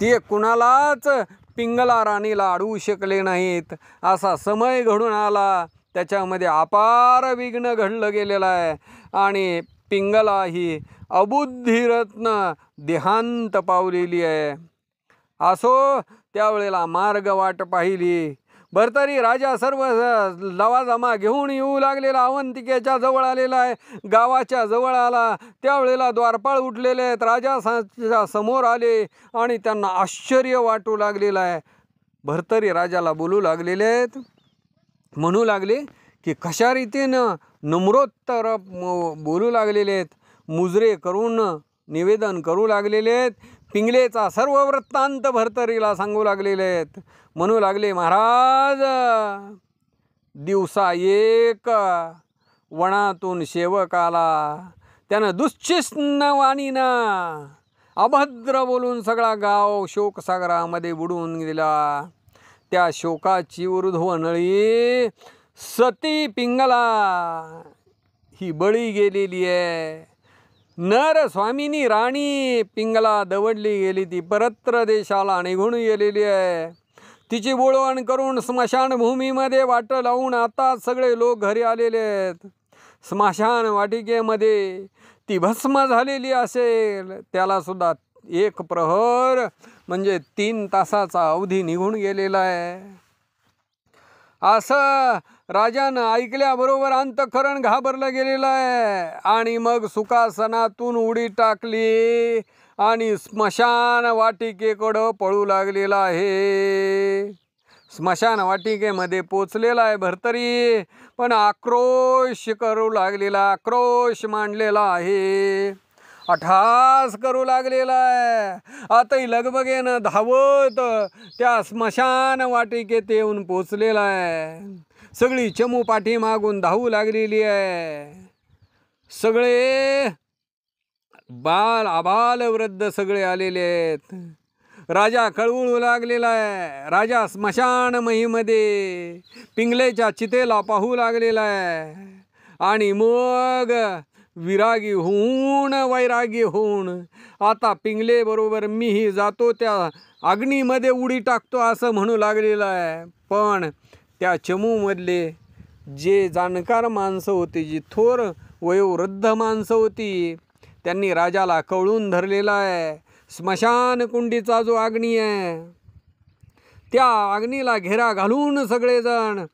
ते कुणालाच पिंगला राणीला अडवू शकले नाहीत. असा समय घडून आला, त्याच्यामध्ये अपार विघ्न घडलं गेलेलं आहे. आणि पिंगला ही अबुद्धिरत्न देहांत पावलेली आहे. असो त्यावेळेला मार्ग वाट पाहिली. भर्तरी राजा सर्व लवाजमा घेऊन येऊ लागलेला अवंतिकेच्या जवळ आलेला आहे. गावाच्या जवळ आला त्यावेळेला द्वारपाळ उठलेले आहेत, राजा समोर आले आणि त्यांना आश्चर्य वाटू लागलेलं आहे. भर्तरी राजाला बोलू लागलेले आहेत, म्हणू लागले की कशा रीतीनं नम्रोत्तर बोलू लागलेले आहेत, मुजरे करून निवेदन करू लागलेले आहेत. पिंगलेचा सर्व वृत्तांत भर्तरीला सांगू लागलेले आहेत. म्हणू लागले, महाराज दिवसा एक वनातून शेवक आला, त्यानं दुश्चिन्ह वाणीनं अभद्र बोलून सगळा गाव शोकसागरामध्ये बुडून गेला. त्या शोकाची ऊर्ध्वनळी सती पिंगला ही बळी गेलेली आहे. नर स्वामिनी राणी पिंगला दवडली गेली, ती परत्र देशाला निघून गेलेली आहे. तिची बोळवण करून स्मशानभूमीमध्ये वाट लावून आता सगळे लोक घरी आलेले आहेत. स्मशान वाटिकेमध्ये ती भस्म झालेली असेल, त्याला सुद्धा एक प्रहर म्हणजे 3 तासाचा अवधी निघून गेलेला आहे. असं राजानं ऐकल्याबरोबर अंतःकरण घाबरलं गेलेलं आहे. आणि मग सुखासनातून उडी टाकली आणि स्मशान वाटिकेकडं पळू लागलेला आहे. स्मशान वाटिकेमध्ये पोचलेला आहे भर्तरी, पण आक्रोश करू लागलेला, आक्रोश मांडलेला आहे, अठास करू लागलेला आहे. आताही लगबगेनं धावत त्या स्मशान वाटिकेत येऊन पोचलेला आहे. सगळी चमू पाठी मागून धावू लागलेली आहे. सगळे बाल आबाल वृद्ध सगळे आलेले आहेत. राजा कळवळू लागलेला आहे. राजा स्मशानमहीमध्ये पिंगलेच्या चितेला पाहू लागलेला आहे. आणि मग विरागी होऊन वैरागी होऊन आता पिंगले बरोबर मीही जातो त्या अग्नीमध्ये उडी टाकतो असं म्हणू लागलेलं आहे. पण त्या चमूमधले जे जाणकार माणसं होती, जी थोर वयोवृद्ध माणसं होती, त्यांनी राजाला कवळून धरलेला आहे. स्मशान कुंडीचा जो अग्नी आहे त्या अग्नीला घेरा घालून सगळेजण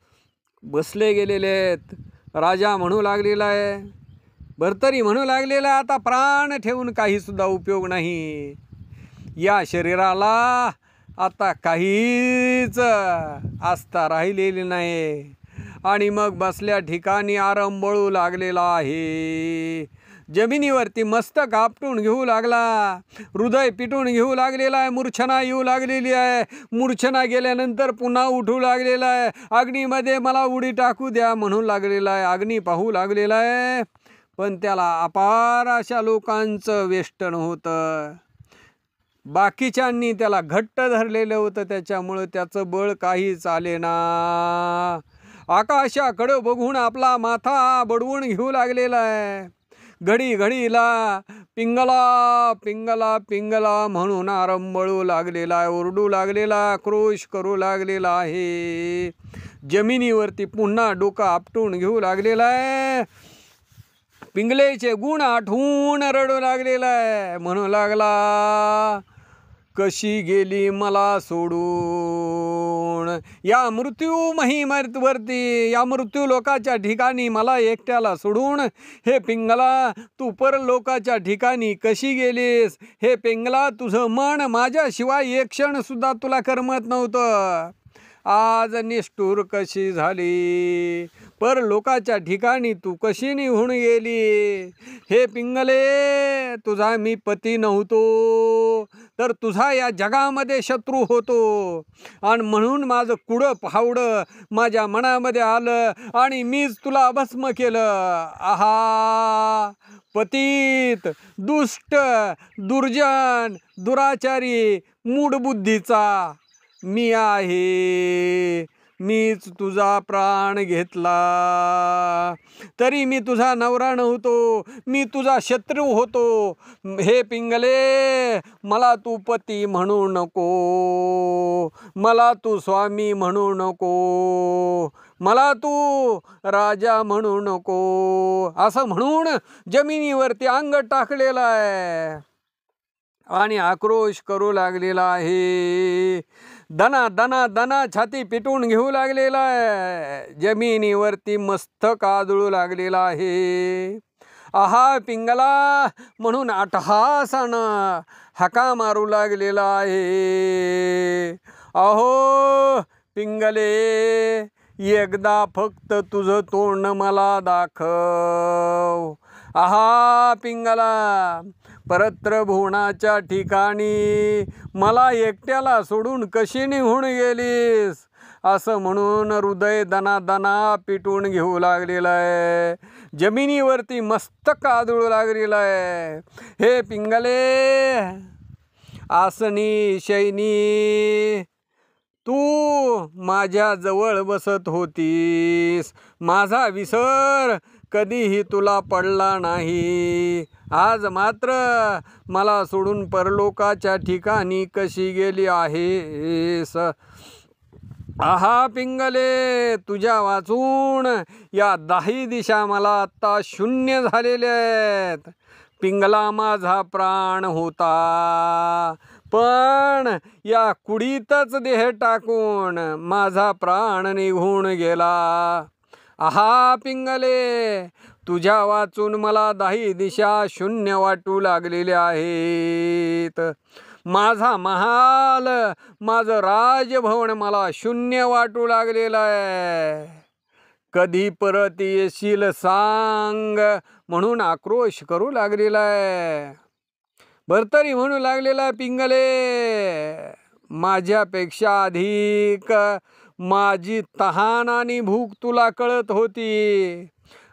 बसले गेलेले आहेत. राजा म्हणू लागलेला आहे, भर्तरी म्हणू लागलेला, आता प्राण ठेवून काहीसुद्धा उपयोग नाही. या शरीराला आता काहीच आस्था राहिलेली नाही. आणि मग बसल्या ठिकाणी आरंबळू लागलेला आहे. जमिनीवरती मस्तक आपटून घेऊ लागला, हृदय पिटून घेऊ लागलेला आहे, मूर्छना येऊ लागलेली आहे. मूर्छना गेल्यानंतर पुन्हा उठू लागलेला आहे. अग्नीमध्ये मला उडी टाकू द्या म्हणू लागलेला आहे. अग्नी पाहू लागलेला आहे. पण त्याला अपार अशा लोकांचं वेष्टन होतं. बाकीच्यांनी त्याला घट्ट धरलेलं होतं. त्याच्यामुळं त्याचं बळ काही चालेना. आकाशाकडं बघून आपला माथा बडवून घेऊ लागलेला आहे. घडी घडीला पिंगला पिंगला पिंगला म्हणून आरंबळू लागलेला आहे, ओरडू लागलेला, आक्रोश करू लागलेला आहे. जमिनीवरती पुन्हा डोकं आपटून घेऊ लागलेला आहे. पिंगलेचे गुण आठवून रडू लागलेला आहे. म्हणू लागला, कशी गेली मला सोडून या मृत्यू महिमेवरती, या मृत्यू लोकाच्या ठिकाणी मला एकट्याला सोडून. हे पिंगला, तू परलोकाच्या ठिकाणी कशी गेलीस? हे पिंगला, तुझं मन माझ्याशिवाय एक क्षण सुद्धा तुला करमत नव्हतं. आज निष्ठुर कशी झाली? परलोकाच्या ठिकाणी तू कशी निघून गेली? हे पिंगले, तुझा मी पती नव्हतो, तर तुझा या जगामध्ये शत्रू होतो. आणि म्हणून माझं कुडं फावडं माझ्या मनामध्ये आलं आणि मीच तुला भस्म केलं. आहा, पतित, दुष्ट, दुर्जन, दुराचारी, मूढबुद्धीचा मी आहे. मीच तुझा प्राण घेतला. तरी मी तुझा नवरा नव्हतो, मी तुझा शत्रू होतो. हे पिंगले, मला तू पती म्हणू नको, मला तू स्वामी म्हणू नको, मला तू राजा म्हणू नको. असं म्हणून जमिनीवरती अंग टाकलेलं आहे आणि आक्रोश करू लागलेला आहे. दना दना दना छाती पिटून घेऊ लागलेला आहे. जमिनीवरती मस्तक आदळू लागलेला आहे. आहा पिंगला म्हणून अट्टहासानं हाका मारू लागलेला आहे. अहो पिंगले, एकदा फक्त तुझं तोंड मला दाखव. आहा पिंगला, परत्र भुवनाच्या ठिकाणी मला एकट्याला सोडून कशी निघून गेलीस? असं म्हणून हृदय दना दना पिटून घेऊ लागलेलं आहे. जमिनीवरती मस्तक आदळू लागलेलं आहे. हे पिंगले, आसनी शयनी, तू माझ्या जवळ बसत होतीस, माझा विसर कधीही तुला पडला नाही. आज मात्र मला सोडून परलोकाच्या ठिकाणी कशी गेली आहेस? आहा पिंगले, तुझ्या वाचून या 10 दिशा मला आत्ता शून्य झालेल्या आहेत. पिंगला माझा प्राण होता, पण या कुडीतच देह टाकून माझा प्राण निघून गेला. आहा पिंगले, तुझ्या वाचून मला 10 दिशा शून्य वाटू लागलेल्या आहेत. माझा महाल, माझं राजभवन मला शून्य वाटू लागलेलं आहे. कधी परत येशील सांग म्हणून आक्रोश करू लागलेला आहे. भर्तरी म्हणू लागलेला पिंगले, माझ्यापेक्षा अधिक माझी तहान आणि भूक तुला कळत होती.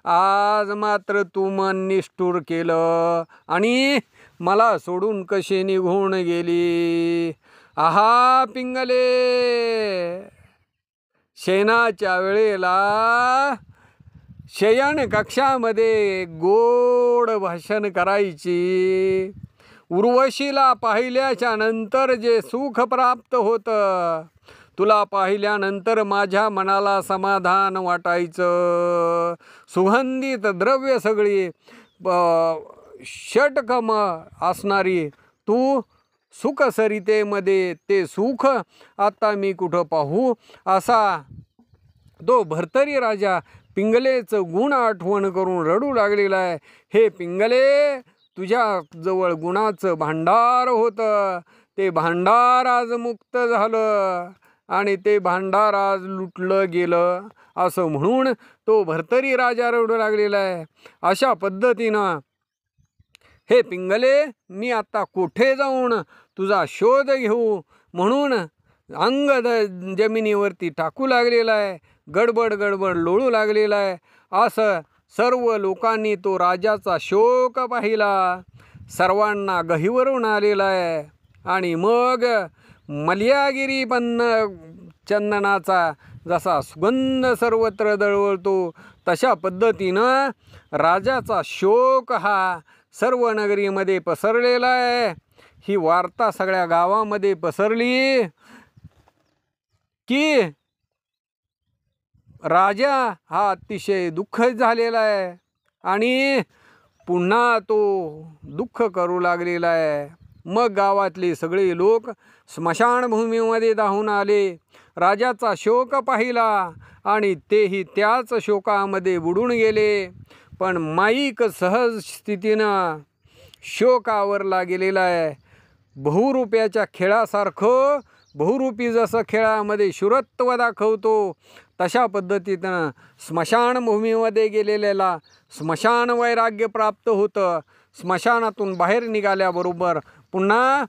आज मात्र तू मन निष्ठुर केलं आणि मला सोडून कशी निघून गेली. आहा पिंगले, शयनाच्या वेळेला शयन कक्षामध्ये गोड भाषण करायची. उर्वशीला पाहिल्याच्या नंतर जे सुख प्राप्त होतं, तुला पाहिल्यानंतर माझ्या मनाला समाधान वाटायचं. सुगंधित द्रव्य सगळी षटकम असणारी तू सुखसरितेमध्ये ते सुख आता मी कुठं पाहू? असा तो भर्तरी राजा पिंगलेचं गुण आठवण करून रडू लागलेला आहे. हे पिंगले, तुझ्या जवळ गुणाचं भांडार होतं, ते भांडार आज मुक्त झालं. आणि ते भांडार आज लुटलं गेलं असं म्हणून तो भर्तरी राजा रडू लागलेला आहे. अशा पद्धतीनं हे पिंगले, मी आता कोठे जाऊन तुझा शोध घेऊ म्हणून अंग जमिनीवरती टाकू लागलेला आहे. गडबड गडबड लोळू लागलेला आहे. असं सर्व लोकांनी तो राजाचा शोक पाहिला. सर्वांना गहिवरून आलेला आहे. आणि मग मल्यागिरी चंदनाचा जसा सुगंध सर्वत्र दळवळतो तशा पद्धतीनं राजाचा शोक हा सर्व नगरीमध्ये पसरलेला आहे. ही वार्ता सगळ्या गावामध्ये पसरली की राजा हा अतिशय दुःख झालेला आहे आणि पुन्हा तो दुःख करू लागलेला आहे. मग गावातले सगळे लोक स्मशानभूमीमध्ये धावून आले. राजाचा शोक पाहिला आणि तेही त्याच शोकामध्ये बुडून गेले. पण माईक सहज स्थितीनं शोक आवरला गेलेला आहे. बहुरूप्याच्या खेळासारखं बहुरूपी जसं खेळामध्ये शूरत्व दाखवतो तशा पद्धतीनं स्मशानभूमीमध्ये गेलेल्याला स्मशान वैराग्य प्राप्त होतं. स्मशानातून बाहेर निघाल्याबरोबर पुन्हा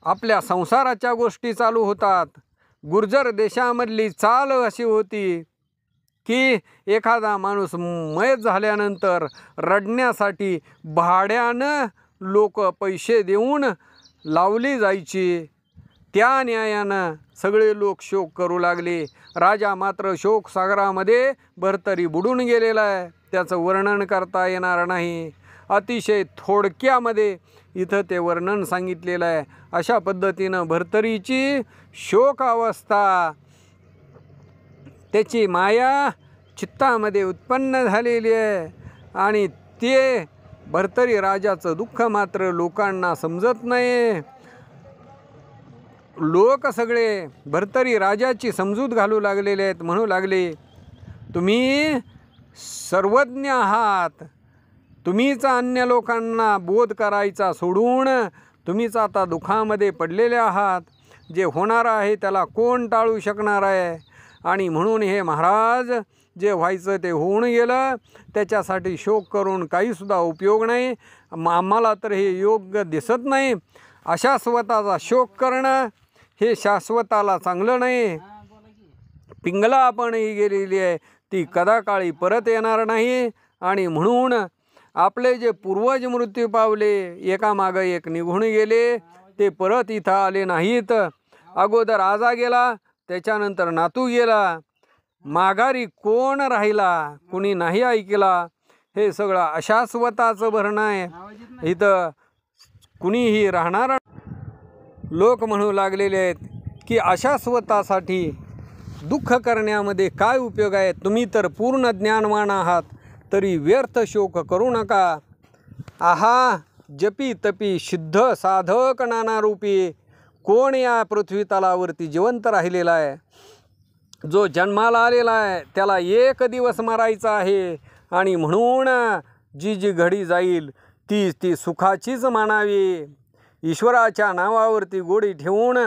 आपल्या संसाराच्या गोष्टी चालू होतात. गुर्जर देशामधली चाल अशी होती की एखादा माणूस मयत झाल्यानंतर रडण्यासाठी भाड्यानं लोक पैसे देऊन लावली जायची. त्या न्यायानं सगळे लोक शोक करू लागले. राजा मात्र शोक सागरामध्ये भर्तरी बुडून गेलेला आहे. त्याचं वर्णन करता येणार नाही. अतिशय थोडक्यामध्ये इथं ते वर्णन सांगितलेलं आहे. अशा पद्धतीनं भर्तरीची शोक अवस्था, त्याची माया चित्तामध्ये उत्पन्न झालेली आहे. आणि ते भर्तरी राजाचं दुःख मात्र लोकांना समजत नाही. लोक सगळे भर्तरी राजाची समजूत घालू लागलेले आहेत. म्हणू लागले, तुम्ही सर्वज्ञ आहात, तुम्हीच अन्य लोकांना बोध करायचा सोडून तुम्हीच आता दुःखामध्ये पडलेले आहात. जे होणार आहे त्याला कोण टाळू शकणार आहे. आणि म्हणून हे महाराज, जे व्हायचं ते होऊन गेलं, त्याच्यासाठी शोक करून काहीसुद्धा उपयोग नाही. आम्हाला तर हे योग्य दिसत नाही. अशाश्वताचा शोक करणं हे शाश्वताला चांगलं नाही. पिंगला आपण ही गेलेली आहे ती कदाकाळी परत येणार नाही. आणि म्हणून आपले जे पूर्वज मृत्यू पावले, एकामागं एक निघून गेले, ते परत इथं आले नाहीत. अगोदर आजा गेला, त्याच्यानंतर नातू गेला, माघारी कोण राहिला, कुणी नाही ऐकला. हे सगळं अशाश्वताचं भरणं आहे. इथं कुणीही राहणार. लोक म्हणू लागलेले आहेत की अशाश्वतासाठी दुःख करण्यामध्ये काय उपयोग आहे. तुम्ही तर पूर्ण ज्ञानवान आहात, तरी व्यर्थ शोक करू नका. आहा जपी तपी सिद्ध साधक नानारूपी कोण या पृथ्वी तलावरती जिवंत राहिलेला आहे. जो जन्माला आलेला आहे त्याला एक दिवस मरायचा आहे. आणि म्हणून जी जी घडी जाईल ती ती सुखाचीच मानावी. ईश्वराच्या नावावरती गोडी ठेवून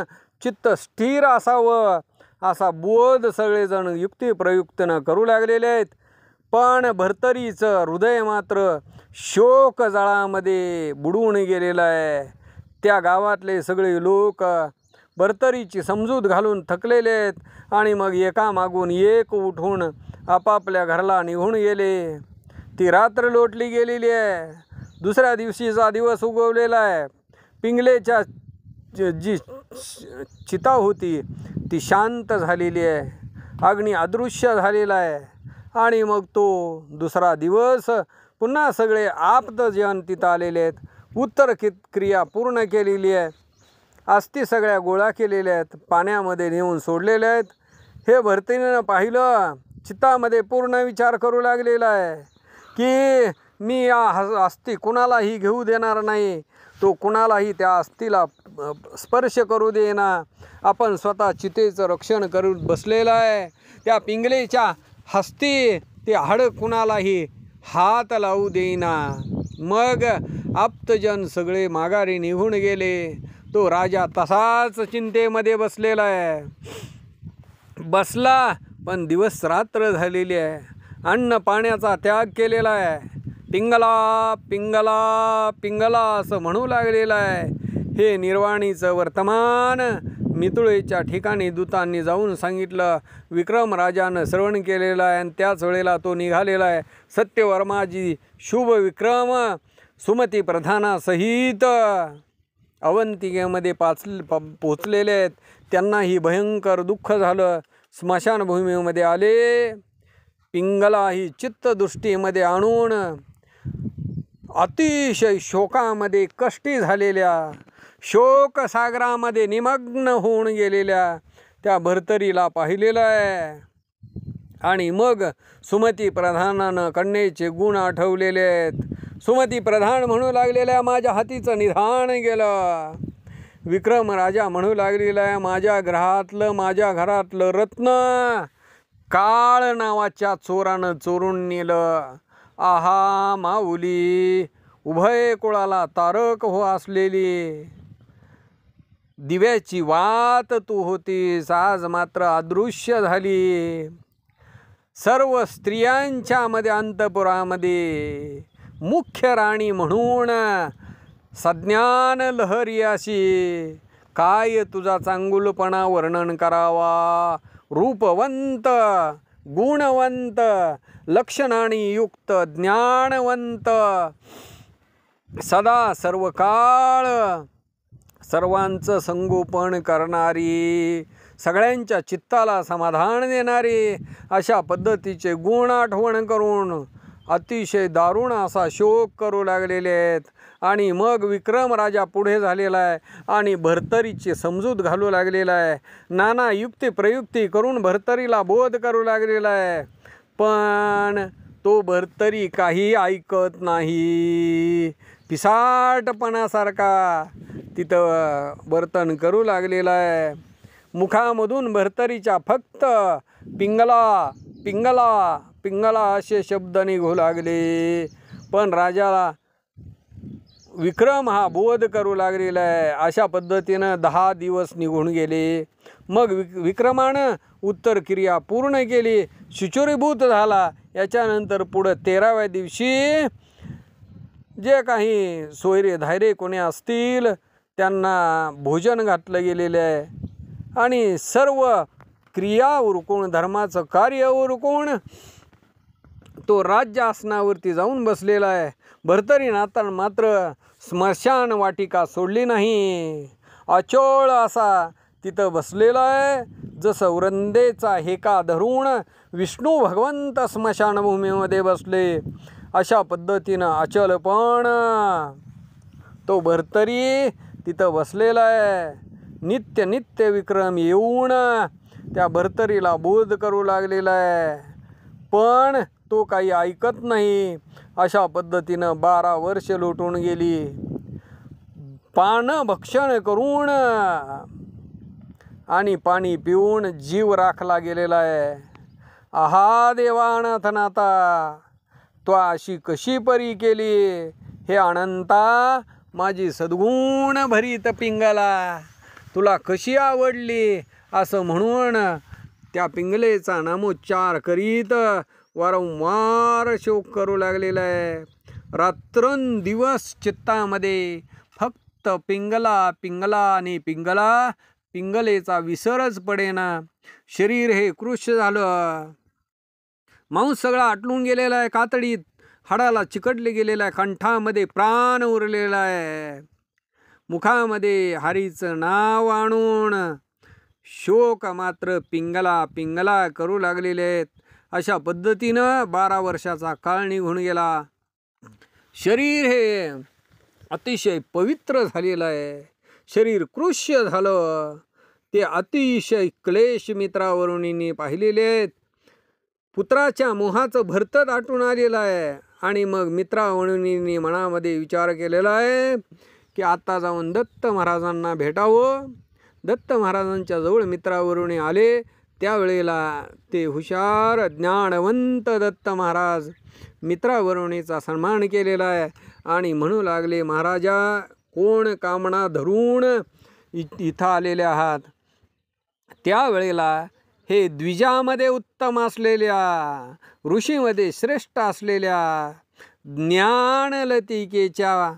चित्त स्थिर असावं असा बोध सगळेजण युक्तिप्रयुक्तनं करू लागलेले आहेत. पण भर्तरीचं हृदय मात्र शोक जळामध्ये बुडून गेलेलं आहे. त्या गावातले सगळे लोक भर्तरीची समजूत घालून थकलेले आहेत. आणि मग एकामागून एक उठून आपापल्या घराला निघून गेले. ती रात्र लोटली गेलेली आहे. दुसऱ्या दिवशीचा दिवस उगवलेला आहे. पिंगलेच्या जी चिता होती ती शांत झालेली आहे. अग्नी अदृश्य झालेला आहे. आणि मग तो दुसरा दिवस पुन्हा सगळे आप्तजन तिथं आलेले आहेत. उत्तर क्रिया पूर्ण केलेली आहे. अस्थी सगळ्या गोळा केलेल्या आहेत, पाण्यामध्ये नेऊन सोडलेल्या आहेत. हे भर्तरीनं पाहिलं, चित्तामध्ये पूर्ण विचार करू लागलेला आहे की मी या अस्थी कुणालाही घेऊ देणार नाही. तो कुणालाही त्या अस्थीला स्पर्श करू देना. आपण स्वतः चितेचं रक्षण करून बसलेला आहे. त्या पिंगलेच्या हस्ती ते हाड कुणालाही हात लावू देईना. मग आप्तजन सगळे माघारी निघून गेले. तो राजा तसाच चिंतेमध्ये बसलेला आहे. बसला पण दिवस रात्र झालेली आहे. अन्न पाण्याचा त्याग केलेला आहे. पिंगला पिंगला पिंगला असं म्हणू लागलेला आहे. हे निर्वाणीचं वर्तमान मितुळेच्या ठिकाणी दूतांनी जाऊन सांगितलं. विक्रम राजानं श्रवण केलेलं आहे आणि त्याच वेळेला तो निघालेला आहे. सत्यवर्माजी शुभ विक्रम सुमती प्रधानासहित अवंतिकेमध्ये पोचलेले आहेत. त्यांनाही भयंकर दुःख झालं. स्मशानभूमीमध्ये आले. पिंगला ही चित्तदृष्टीमध्ये आणून अतिशय शोकामध्ये कष्टी झालेल्या, शोकसागरामध्ये निमग्न होऊन गेलेल्या त्या भर्तरीला पाहिलेलं आहे. आणि मग सुमती प्रधानानं कन्येचे गुण आठवलेले आहेत. सुमती प्रधान म्हणू लागलेल्या माझ्या हातीचं निधान गेलं. विक्रम राजा म्हणू लागलेला आहे माझ्या घरातलं रत्न काळ नावाच्या चोरानं चोरून नेलं. आहा माऊली, उभय कुळाला तारक हो असलेली दिव्याची वात तू होतीस, आज मात्र अदृश्य झाली. सर्व स्त्रियांच्या मध्ये अंतपुरामध्ये मुख्य राणी म्हणून सज्ञान लहरी अशी. काय तुझा चांगुलपणा वर्णन करावा. रूपवंत, गुणवंत, लक्षणांनी युक्त, ज्ञानवंत, सदा सर्व काळ सर्वांचं संगोपन करणारी, सगळ्यांच्या चित्ताला समाधान देणारी अशा पद्धतीचे गुण आठवण करून अतिशय दारुण असा शोक करू लागलेले आहेत. आणि मग विक्रम राजा पुढे झालेला आहे आणि भर्तरीची समजूत घालू लागलेला आहे. नाना युक्ती प्रयुक्ती करून भर्तरीला बोध करू लागलेला आहे. पण तो भर्तरी काही ऐकत नाही. पिसाटपणासारखा तिथं वर्तन करू लागलेला आहे. मुखामधून भर्तरीच्या फक्त पिंगला पिंगला पिंगला असे शब्द निघू लागले. पण राजाला विक्रम हा बोध करू लागलेला आहे. अशा पद्धतीनं 10 दिवस निघून गेले. मग विक्रमानं उत्तर क्रिया पूर्ण केली, शुचिरीभूत झाला. याच्यानंतर पुढं 13व्या दिवशी जे काही सोयरे धायरे कोणी असतील त्यांना भोजन घातलं गेलेलं आहे. आणि सर्व क्रिया उरकून, धर्माचं कार्य उरकून तो राज्य आसनावरती जाऊन बसलेला आहे. भर्तरीनाथानं मात्र स्मशान वाटिका सोडली नाही. अचोळ असा तिथं बसलेला आहे. जसं वृंदेचा हेका धरून विष्णू भगवंत स्मशानभूमीमध्ये बसले अशा पद्धतीनं अचलपण तो भर्तरी तिथं बसलेला आहे. नित्य विक्रम येऊन त्या भर्तरीला बोध करू लागलेला आहे. पण तो काही ऐकत नाही. अशा पद्धतीनं 12 वर्ष लोटून गेली. पानभक्षण करून आणि पाणी पिऊन जीव राखला गेलेला आहे. आहा देवानाथनाथा, तो अशी कशी परी केली हे अनंता, माझी सद्गुण भरीत पिंगला, तुला कशी आवडली असं म्हणून त्या पिंगलेचा नामोच्चार करीत वारंवार शोक करू लागलेला आहे. रात्रंदिवस चित्तामध्ये फक्त पिंगला पिंगला आणि पिंगला, पिंगलेचा विसरच पडेना. शरीर हे कृश झालं. मांस सगळा आटलून गेलेला आहे. कातडीत हाडाला चिकटले गेलेला आहे. कंठामध्ये प्राण उरलेला आहे. मुखामध्ये हरीचं नाव आणून शोक मात्र पिंगला पिंगला करू लागलेले आहेत. अशा पद्धतीनं 12 वर्षाचा काळ निघून गेला. शरीर हे अतिशय पवित्र झालेलं आहे. शरीर कृष्य झालं. ते अतिशय क्लेश मित्रावरुणींनी पाहिलेले आहेत. पुत्राच्या मोहाचं भरत दाटून आलेलं आहे. आणि मग मित्रावरुणींनी मनामध्ये विचार केलेला आहे की आता जाऊन दत्त महाराजांना भेटावं. दत्त महाराजांच्या जवळ मित्रावरुणी आले. त्यावेळेला ते हुशार ज्ञानवंत दत्त महाराज मित्रावरुणीचा सन्मान केलेला आहे आणि म्हणू लागले, महाराजा, कोण कामना धरून इथं आलेले आहात, त्यावेळेला हे द्विजामध्ये उत्तम असलेल्या, ऋषीमध्ये श्रेष्ठ असलेल्या ज्ञानलतिकेच्या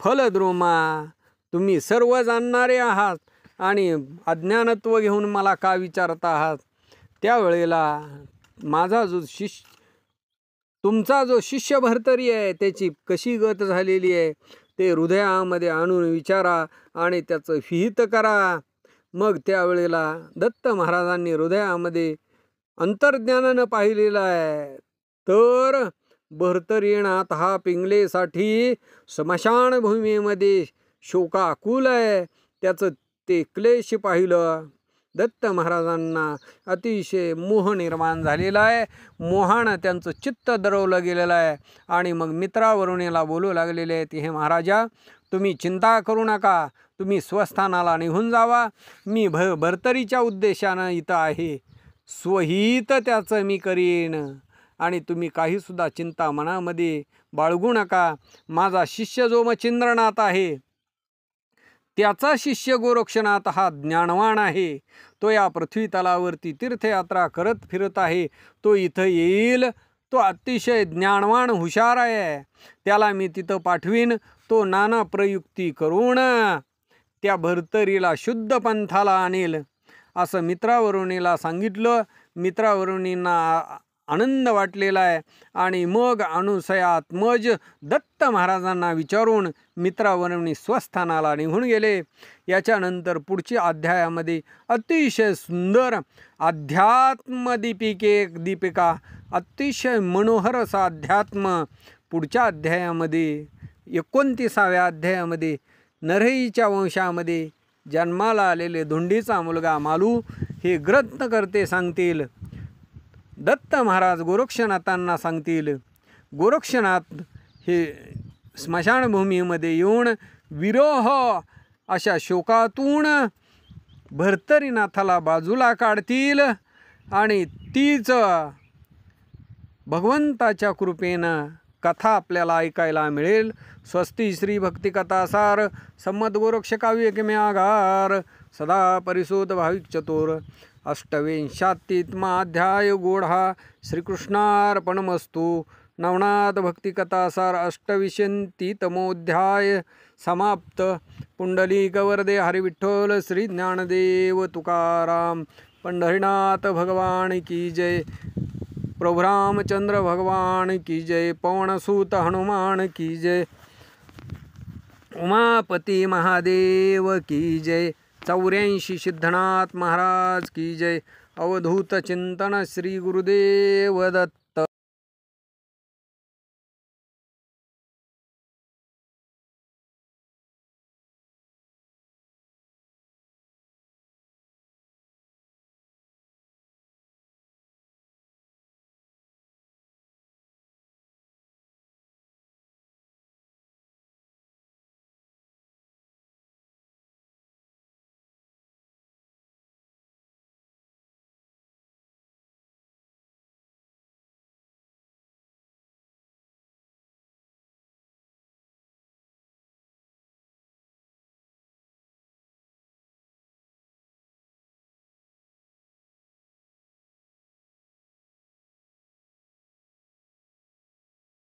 फलद्रुमा तुम्ही सर्व जाणणारे आहात आणि अज्ञानत्व घेऊन मला का विचारत आहात? त्यावेळेला माझा जो तुमचा जो शिष्य भर्तरी आहे त्याची कशी गत झालेली आहे ते हृदयामध्ये आणून विचारा आणि त्याचं विहित करा. मग त्यावेळेला दत्त महाराजांनी हृदयामध्ये अंतर्ज्ञानानं पाहिलेलं आहे. तर भर्तरीनाथ हा पिंगलेसाठी स्मशानभूमीमध्ये शोकाकुल आहे. त्याचं ते क्लेश पाहिलं. दत्त महाराजांना अतिशय मोह निर्माण झालेला आहे. मोहानं त्यांचं चित्त दरवलं गेलेलं आहे आणि मग मित्रावरुणीला बोलू लागलेले आहेत, हे महाराजा तुम्ही चिंता करू नका, तुम्ही स्वस्थानाला निघून जावा. मी भर्तरीच्या उद्देशानं इथं आहे, स्वहित त्याचं मी करीन आणि तुम्ही काहीसुद्धा चिंता मनामध्ये बाळगू नका. माझा शिष्य जो मच्छिंद्रनाथ आहे त्याचा शिष्य गोरक्षनाथ हा ज्ञानवान आहे. तो या पृथ्वी तलावरती तीर्थयात्रा करत फिरत आहे. तो इथं येईल. तो अतिशय ज्ञानवान हुशार आहे. त्याला मी तिथं पाठवीन. तो नाना प्रयुक्ती करून त्या भर्तरीला शुद्ध पंथाला आणेल असं मित्रावरुणीला सांगितलं. मित्रावरुणींना आनंद वाटलेला आहे आणि मग अनुसयात्मज दत्त महाराजांना विचारून मित्रावरुणी स्वस्थानाला निघून गेले. याच्यानंतर पुढच्या अध्यायामध्ये अतिशय सुंदर दीपिका अतिशय मनोहर असा अध्यात्म पुढच्या अध्यायामध्ये 29व्या अध्यायामध्ये नरहईच्या वंशामध्ये जन्माला आलेले धोंडीचा मुलगा मालू हे ग्रंथकर्ते सांगतील. दत्त महाराज गोरक्षनाथांना सांगतील. गोरक्षनाथ हे स्मशानभूमीमध्ये येऊन विरोह अशा शोकातून भर्तरीनाथाला बाजूला काढतील आणि तीच भगवंताच्या कृपेनं कथा आपल्याला ऐकायला मिळेल. स्वस्ती श्री भक्तिकथासार सम्मत गोरक्ष काव्य किम्यागार सदा परिशोध भाविक चतुर 28 अध्याय गोढा श्रीकृष्णार्पणमस्तु. नवनाथ भक्तिकथासार 28तमोध्याय समाप्त. पुंडलिक वरदे हरिविठ्ठल श्री ज्ञानदेव तुकाराम पंढरीनाथ भगवान की जय. प्रभु रामचंद्र भगवान की जय. पवनसूत हनुमान की जय. उमापति महादेव की जय. 84 सिद्धनाथ महाराज की जय. अवधूत चिंतन श्री गुरुदेव दत्त.